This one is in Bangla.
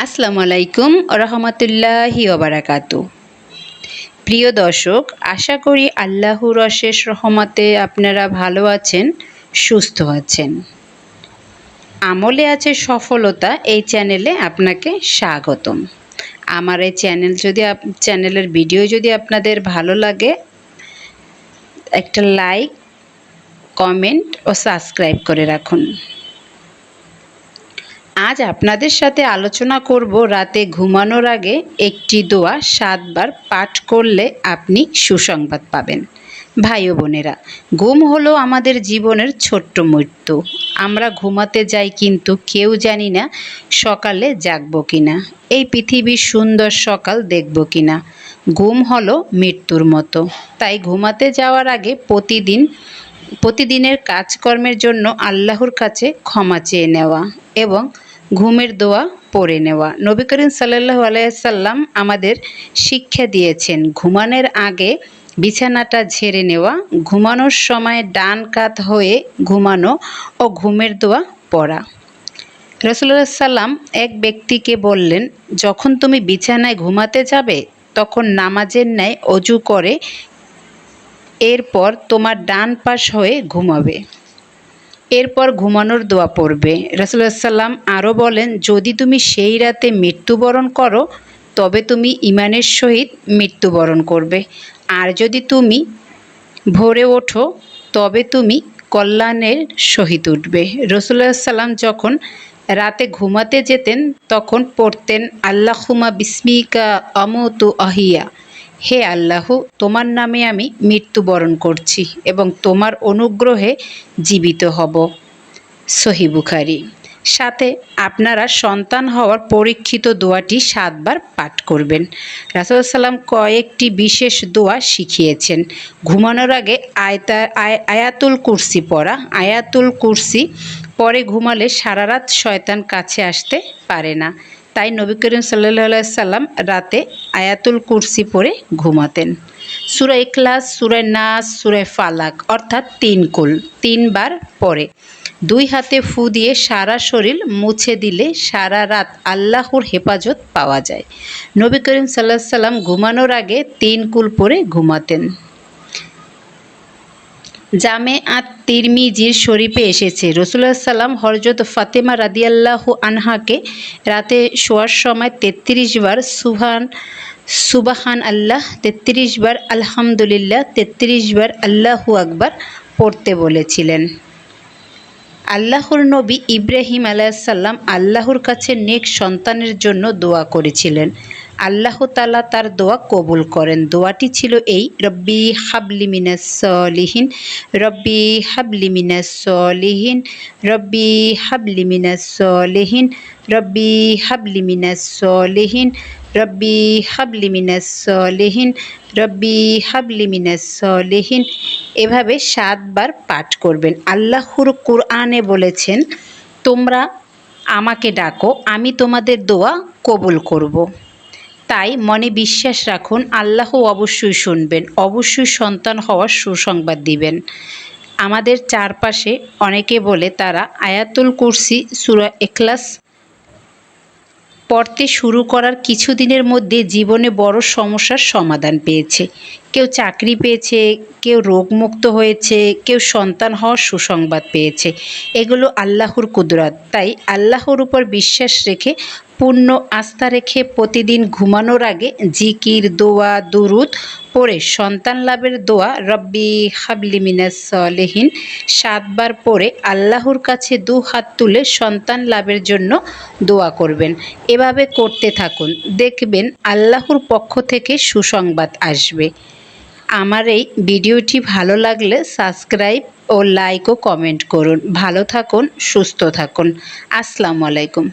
আসসালামু আলাইকুম রহমতুল্লাহি ওবারাকাতু। প্রিয় দর্শক, আশা করি আল্লাহর অশেষ রহমতে আপনারা ভালো আছেন, সুস্থ আছেন। আমলে আছে সফলতা এই চ্যানেলে আপনাকে স্বাগতম। আমার এই চ্যানেলের ভিডিও যদি আপনাদের ভালো লাগে, একটা লাইক, কমেন্ট ও সাবস্ক্রাইব করে রাখুন। আজ আপনাদের সাথে আলোচনা করব রাতে ঘুমানোর আগে একটি দোয়া ৭ বার পাঠ করলে আপনি সুসংবাদ পাবেন। ভাই ও বোনেরা, ঘুম হলো আমাদের জীবনের ছোট্ট মৃত্যু। আমরা ঘুমাতে যাই কিন্তু কেউ জানি না সকালে জাগবো কিনা, এই পৃথিবীর সুন্দর সকাল দেখব কিনা। ঘুম হলো মৃত্যুর মতো। তাই ঘুমাতে যাওয়ার আগে প্রতিদিনের কাজকর্মের জন্য আল্লাহর কাছে ক্ষমা চেয়ে নেওয়া এবং ঘুমের দোয়া পড়ে নেওয়া। নবী করিম সাল্লাল্লাহু আলাইহি সাল্লাম আমাদের শিক্ষা দিয়েছেন ঘুমানোর আগে বিছানাটা ঝেড়ে নেওয়া, ঘুমানোর সময় ডান কাত হয়ে ঘুমানো ও ঘুমের দোয়া পড়া। রাসূলুল্লাহ সাল্লাম এক ব্যক্তিকে বললেন, যখন তুমি বিছানায় ঘুমাতে যাবে তখন নামাজের ন্যায় অজু করে এরপর তোমার ডান পাশ হয়ে ঘুমাবে। এরপর ঘুমানোর দোয়া পড়বে। রাসূলুল্লাহ সাল্লাম আরও বলেন, যদি তুমি সেই রাতে মৃত্যুবরণ করো তবে তুমি ঈমানের সহিত মৃত্যুবরণ করবে, আর যদি তুমি ভোরে ওঠো তবে তুমি কল্যাণের সহিত উঠবে। রাসূলুল্লাহ সাল্লাম যখন রাতে ঘুমাতে যেতেন তখন পড়তেন, আল্লাহুম্মা বিসমিকা আমুতু আহিয়া, হে আল্লাহ, তোমার নামে আমি মৃত্যুবরণ করছি এবং তোমার অনুগ্রহে জীবিত হব। সহিহ বুখারী। সাথে আপনারা সন্তান হওয়ার পরীক্ষিত দোয়াটি ৭ বার পাঠ করবেন। রাসূলুল্লাহ সাল্লাম কয়েকটি বিশেষ দোয়া শিখিয়েছেন। ঘুমানোর আগে আয়াতুল কুরসি পড়া। আয়াতুল কুরসি পরে ঘুমালে সারা রাত শয়তান কাছে আসতে পারে না। তাই নবী করিম সাল্লাল্লাহু আলাইহি সাল্লাম রাতে আয়াতুল কুরসি পড়ে ঘুমাতেন। সূরা ইখলাস, সূরা নাস, সূরা ফালাক অর্থাৎ ৩ কুল ৩ বার পড়ে ২ হাতে ফু দিয়ে সারা শরীর মুছে দিলে সারা রাত আল্লাহর হেফাজত পাওয়া যায়। নবী করিম সাল্লাল্লাহু আলাইহি সাল্লাম ঘুমানোর আগে ৩ কুল পড়ে ঘুমাতেন। জামে আত তিরমিজির শরীফে এসেছে, রাসূলুল্লাহ সাল্লাম হযরত ফাতেমা রাদিয়াল্লাহু আনহাকে রাতে শোয়ার সময় ৩৩ বার সুবহান আল্লাহ, ৩৩ বার আলহামদুলিল্লাহ, ৩৩ বার আল্লাহু আকবার পড়তে বলেছিলেন। আল্লাহর নবী ইব্রাহিম আলাইহিস সালাম আল্লাহর কাছে নেক সন্তানের জন্য দোয়া করেছিলেন। আল্লাহ তাআলা তার দোয়া কবুল করেন। দোয়াটি ছিল এই, রব্বি হাবলি মিনাস সলিহিন, রব্বি হাবলি মিনাস সলিহিন, রব্বি হাবলি মিনাস সলিহিন, রব্বি হাবলি মিনাস সলিহিন, রব্বি হাবলি মিনাস সলিহিন, রব্বি হাবলি মিনাস সলিহিন। এভাবে ৭ বার পাঠ করবেন। আল্লাহর কুরআনে বলেছেন, তোমরা আমাকে ডাকো, আমি তোমাদের দোয়া কবুল করব। তাই মনে বিশ্বাস রাখুন, আল্লাহ অবশ্যই শুনবেন, অবশ্যই সন্তান হওয়ার সুসংবাদ দিবেন। আমাদের চারপাশে অনেকে বলে তারা আয়াতুল কুরসি, সূরা ইখলাস পড়তে শুরু করার কিছুদিনের মধ্যে জীবনে বড় সমস্যার সমাধান পেয়েছে। কেউ চাকরি পেয়েছে, কেউ রোগমুক্ত হয়েছে, কেউ সন্তান হওয়ার সুসংবাদ পেয়েছে। এগুলো আল্লাহর কুদরত। তাই আল্লাহর উপর বিশ্বাস রেখে, পূর্ণ আস্থা রেখে প্রতিদিন ঘুমানোর আগে জিকির, দোয়া, দুরুদ পড়ে সন্তান লাভের দোয়া রব্বি হাবলি মিনাস সলিহিন ৭ বার পড়ে আল্লাহর কাছে ২ হাত তুলে সন্তান লাভের জন্য দোয়া করবেন। এভাবে করতে থাকুন, দেখবেন আল্লাহর পক্ষ থেকে সুসংবাদ আসবে। আমার এই ভিডিওটি ভালো লাগলে সাবস্ক্রাইব ও লাইক ও কমেন্ট করুন। ভালো থাকুন, সুস্থ থাকুন। আসসালামু আলাইকুম।